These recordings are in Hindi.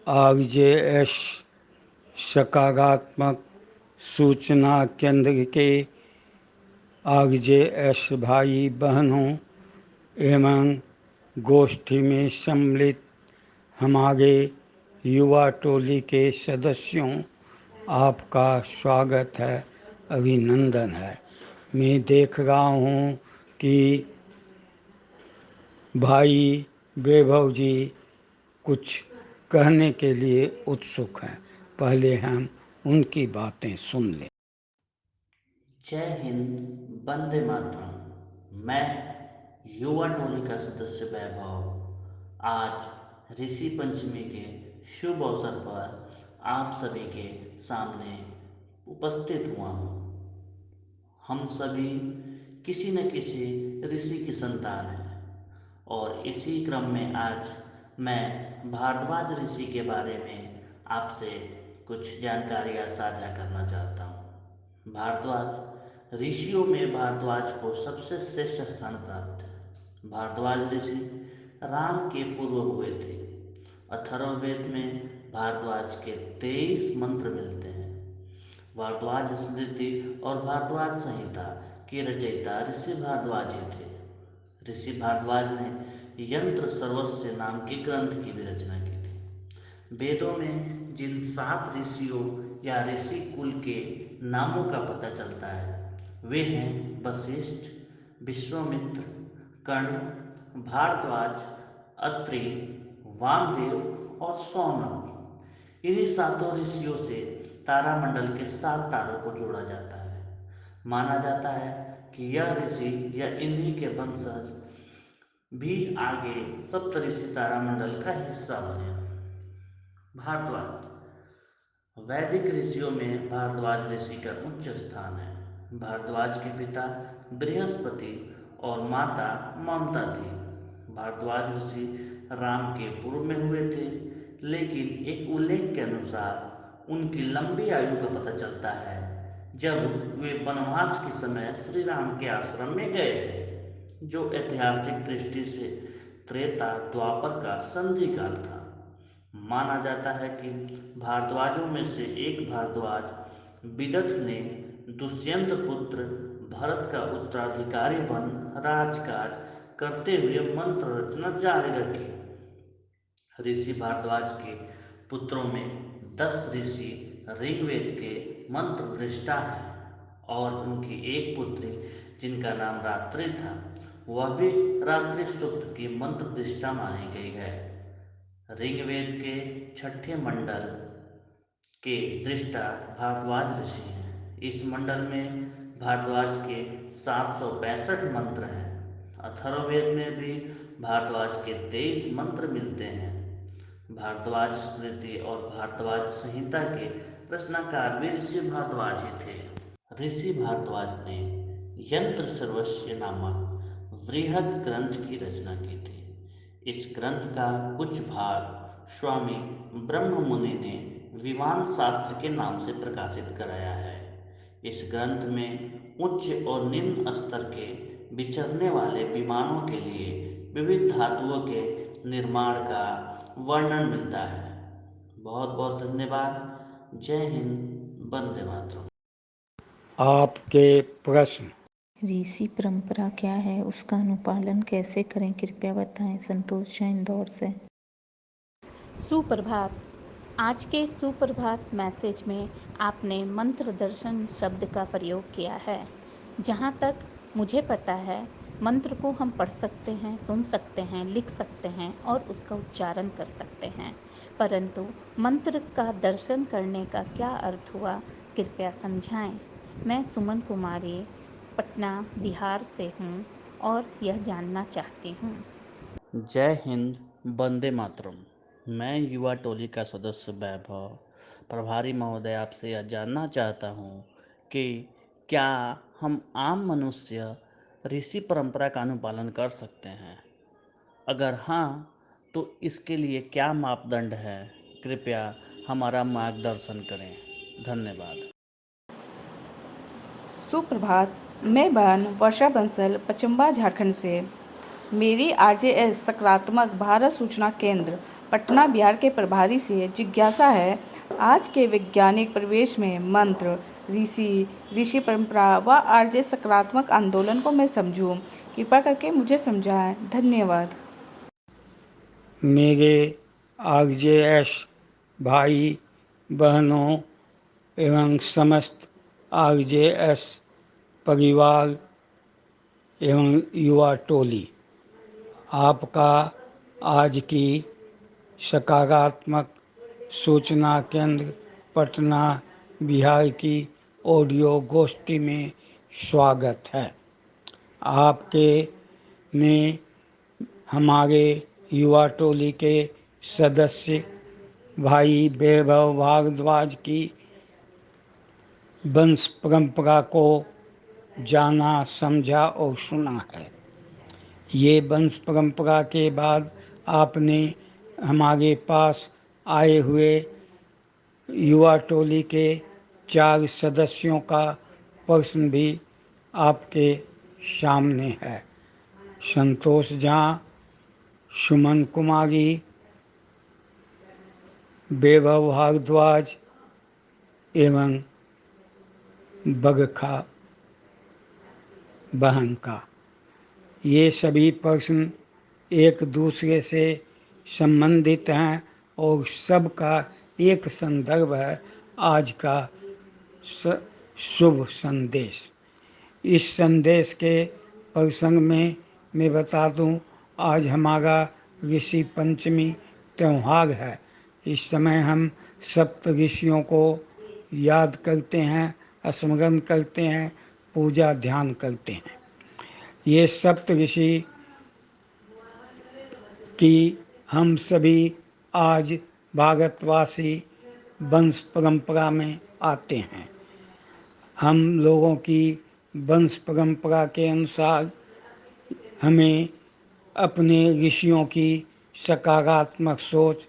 आरजेएस सकारात्मक सूचना केंद्र के आरजेएस भाई बहनों एवं गोष्ठी में सम्मिलित हमारे युवा टोली के सदस्यों, आपका स्वागत है, अभिनंदन है। मैं देख रहा हूँ कि भाई वैभव जी कुछ कहने के लिए उत्सुक हैं। पहले हम उनकी बातें सुन लें। जय हिंद, वंदे मातरम। मैं युवा टोली का सदस्य वैभव आज ऋषि पंचमी के शुभ अवसर पर आप सभी के सामने उपस्थित हुआ हूँ। हम सभी किसी न किसी ऋषि की संतान हैं और इसी क्रम में आज मैं भारद्वाज ऋषि के बारे में आपसे कुछ जानकारियाँ साझा करना चाहता हूँ। भारद्वाज ऋषियों में भारद्वाज को सबसे श्रेष्ठ स्थान प्राप्त है। भारद्वाज ऋषि राम के पूर्व हुए थे। अथर्ववेद में भारद्वाज के 23 मंत्र मिलते हैं। भारद्वाज स्मृति और भारद्वाज संहिता के रचयिता ऋषि भारद्वाज ही थे। ऋषि भारद्वाज ने यंत्र सर्वस्व नाम के ग्रंथ की भी रचना की थी। वेदों में जिन 7 ऋषियों या ऋषि कुल के नामों का पता चलता है वे हैं वशिष्ठ, विश्वामित्र, कर्ण, भारद्वाज, अत्रि, वामदेव और सौनक। इन्हीं 7 ऋषियों से तारामंडल के 7 तारों को जोड़ा जाता है। माना जाता है कि यह ऋषि या इन्हीं के वंशज भी आगे सप्तऋषि तारामंडल का हिस्सा बने। भारद्वाज वैदिक ऋषियों में भारद्वाज ऋषि का उच्च स्थान है। भारद्वाज के पिता बृहस्पति और माता ममता थी। भारद्वाज ऋषि राम के पूर्व में हुए थे, लेकिन एक उल्लेख के अनुसार उनकी लंबी आयु का पता चलता है जब वे वनवास के समय श्री राम के आश्रम में गए थे, जो ऐतिहासिक दृष्टि से त्रेता द्वापर का संधि काल था। माना जाता है कि भारद्वाजों में से एक भारद्वाज विदथ ने दुष्यंत पुत्र भरत का उत्तराधिकारी बन राजकाज करते हुए मंत्र रचना जारी रखी। ऋषि भारद्वाज के पुत्रों में 10 ऋषि ऋग्वेद के मंत्र दृष्टा हैं और उनकी एक पुत्री जिनका नाम रात्रि था वह भी रात्रि सूक्त की मंत्र दृष्टा मानी गई है। ऋग्वेद के 6ठे मंडल के दृष्टा भारद्वाज ऋषि हैं। इस मंडल में भारद्वाज के 765 मंत्र हैं। अथर्ववेद में भी भारद्वाज के 23 मंत्र मिलते हैं। भारद्वाज स्मृति और भारद्वाज संहिता के रचनाकार भी ऋषि भारद्वाज ही थे। ऋषि भारद्वाज ने यंत्र सर्वस्व नामक वृहद ग्रंथ की रचना की थी। इस ग्रंथ का कुछ भाग स्वामी ब्रह्म मुनि ने विमान शास्त्र के नाम से प्रकाशित कराया है। इस ग्रंथ में उच्च और निम्न स्तर के विचरने वाले विमानों के लिए विविध धातुओं के निर्माण का वर्णन मिलता है। बहुत बहुत धन्यवाद। जय हिंद, वंदे मातरम। आपके प्रश्न। ऋषि परंपरा क्या है, उसका अनुपालन कैसे करें, कृपया बताएं। संतोष जैन, इंदौर से। सुप्रभात। आज के सुप्रभात मैसेज में आपने मंत्र दर्शन शब्द का प्रयोग किया है। जहाँ तक मुझे पता है, मंत्र को हम पढ़ सकते हैं, सुन सकते हैं, लिख सकते हैं और उसका उच्चारण कर सकते हैं, परंतु मंत्र का दर्शन करने का क्या अर्थ हुआ, कृपया समझाएं। मैं सुमन कुमारी पटना बिहार से हूँ और यह जानना चाहती हूँ। जय हिंद, वंदे मातरम। मैं युवा टोली का सदस्य वैभव प्रभारी महोदय आपसे यह जानना चाहता हूँ कि क्या हम आम मनुष्य ऋषि परंपरा का अनुपालन कर सकते हैं? अगर हाँ, तो इसके लिए क्या मापदंड है? कृपया हमारा मार्गदर्शन करें। धन्यवाद। सुप्रभात। मैं बहन वर्षा बंसल पचम्बा झारखंड से। मेरी आरजेएस सकारात्मक भारत सूचना केंद्र पटना बिहार के प्रभारी से जिज्ञासा है। आज के वैज्ञानिक परिवेश में मंत्र, ऋषि परंपरा व आर्य सकारात्मक आंदोलन को मैं समझूं। कृपा करके मुझे समझाएं। धन्यवाद। मेरे आरजेएस भाई बहनों एवं समस्त आरजेएस परिवार एवं युवा टोली, आपका आज की सकारात्मक सूचना केंद्र पटना बिहार की ऑडियो गोष्ठी में स्वागत है। आपके ने हमारे युवा टोली के सदस्य भाई वैभव भारद्वाज की वंश परंपरा को जाना, समझा और सुना है। ये वंश परंपरा के बाद आपने हमारे पास आए हुए युवा टोली के 4 सदस्यों का प्रश्न भी आपके सामने है। संतोष झा, सुमन कुमारी, वैभव भारद्वाज एवं बगखा बहन का। ये सभी प्रश्न एक दूसरे से संबंधित हैं और सबका एक संदर्भ है आज का शुभ संदेश। इस संदेश के प्रसंग में मैं बता दूं, आज हमारा ऋषि पंचमी त्यौहार है। इस समय हम सप्त ऋषियों को याद करते हैं, स्मरण करते हैं, पूजा ध्यान करते हैं। ये सप्त ऋषि की हम सभी आज भारतवासी वंश परंपरा में आते हैं। हम लोगों की वंश परंपरा के अनुसार हमें अपने ऋषियों की सकारात्मक सोच,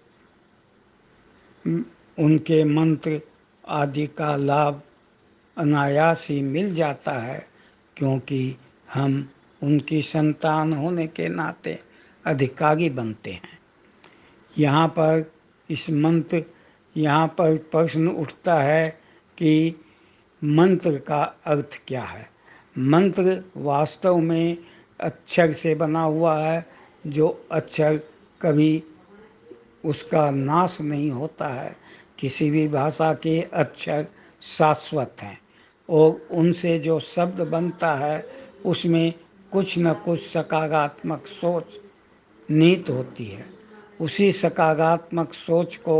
उनके मंत्र आदि का लाभ अनायास ही मिल जाता है, क्योंकि हम उनकी संतान होने के नाते अधिकारी बनते हैं। यहाँ पर प्रश्न उठता है कि मंत्र का अर्थ क्या है। मंत्र वास्तव में अक्षर से बना हुआ है, जो अक्षर कभी उसका नाश नहीं होता है। किसी भी भाषा के अक्षर शाश्वत हैं और उनसे जो शब्द बनता है उसमें कुछ न कुछ सकारात्मक सोच निहित होती है। उसी सकारात्मक सोच को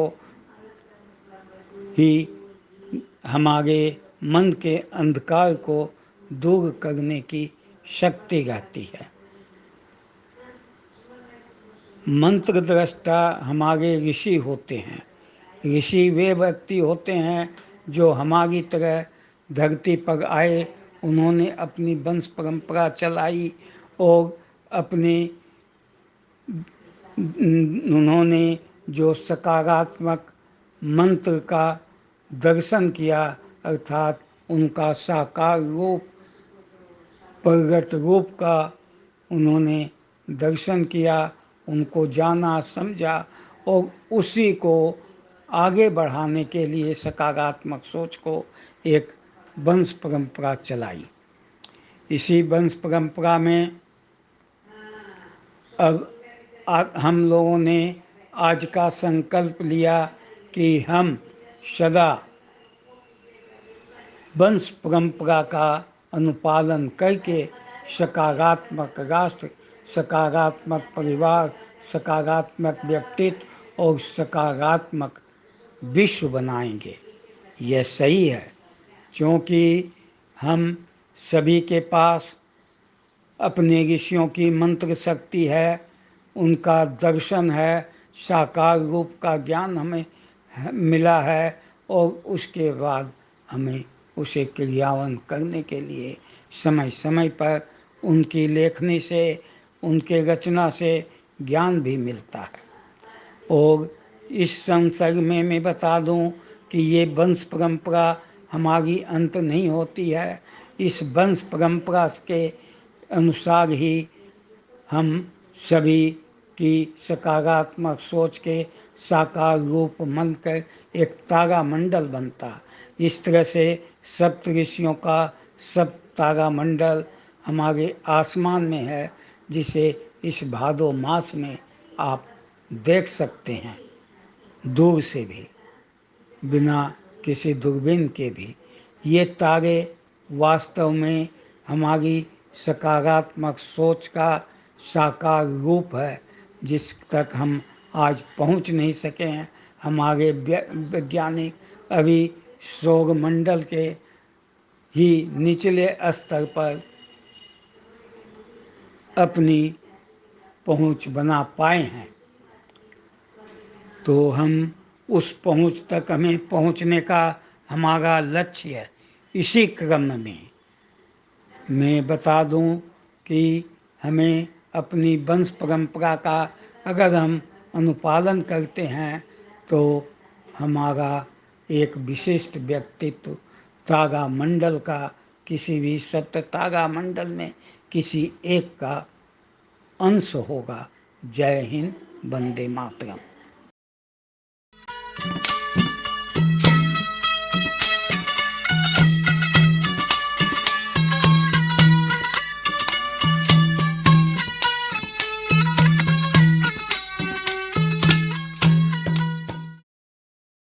ही हमारे मन के अंधकार को दूर करने की शक्ति रहती है। मंत्र दृष्टा हमारे ऋषि होते हैं। ऋषि वे व्यक्ति होते हैं जो हमारी तरह धरती पर आए, उन्होंने अपनी वंश परंपरा चलाई और उन्होंने जो सकारात्मक मंत्र का दर्शन किया, अर्थात उनका साकार रूप, प्रगट रूप का उन्होंने दर्शन किया, उनको जाना, समझा और उसी को आगे बढ़ाने के लिए सकारात्मक सोच को एक वंश परंपरा चलाई। इसी वंश परंपरा में अब हम लोगों ने आज का संकल्प लिया कि हम सदा वंश परंपरा का अनुपालन करके सकारात्मक राष्ट्र, सकारात्मक परिवार, सकारात्मक व्यक्तित्व और सकारात्मक विश्व बनाएंगे। यह सही है, क्योंकि हम सभी के पास अपने ऋषियों की मंत्र शक्ति है, उनका दर्शन है, साकार रूप का ज्ञान हमें मिला है और उसके बाद हमें उसे क्रियान्वयन करने के लिए समय समय पर उनकी लेखनी से, उनके रचना से ज्ञान भी मिलता है। और इस संसर्ग में मैं बता दूं कि ये वंश परंपरा हमारी अंत नहीं होती है। इस वंश परंपरा के अनुसार ही हम सभी कि सकारात्मक सोच के साकार रूप मन कर एक तारा मंडल बनता। इस तरह से सप्त ऋषियों का सब तारा मंडल हमारे आसमान में है, जिसे इस भादो मास में आप देख सकते हैं दूर से भी, बिना किसी दूरबीन के भी। ये तारे वास्तव में हमारी सकारात्मक सोच का साकार रूप है, जिस तक हम आज पहुंच नहीं सके हैं। हमारे वैज्ञानिक अभी सौरमंडल के ही निचले स्तर पर अपनी पहुंच बना पाए हैं, तो हम उस पहुंच तक हमें पहुंचने का हमारा लक्ष्य है। इसी क्रम में मैं बता दूं कि हमें अपनी वंश परंपरा का अगर हम अनुपालन करते हैं तो हमारा एक विशिष्ट व्यक्तित्व तारा मंडल का, किसी भी सप्त तारा मंडल में किसी एक का अंश होगा। जय हिंद, वंदे मातरम।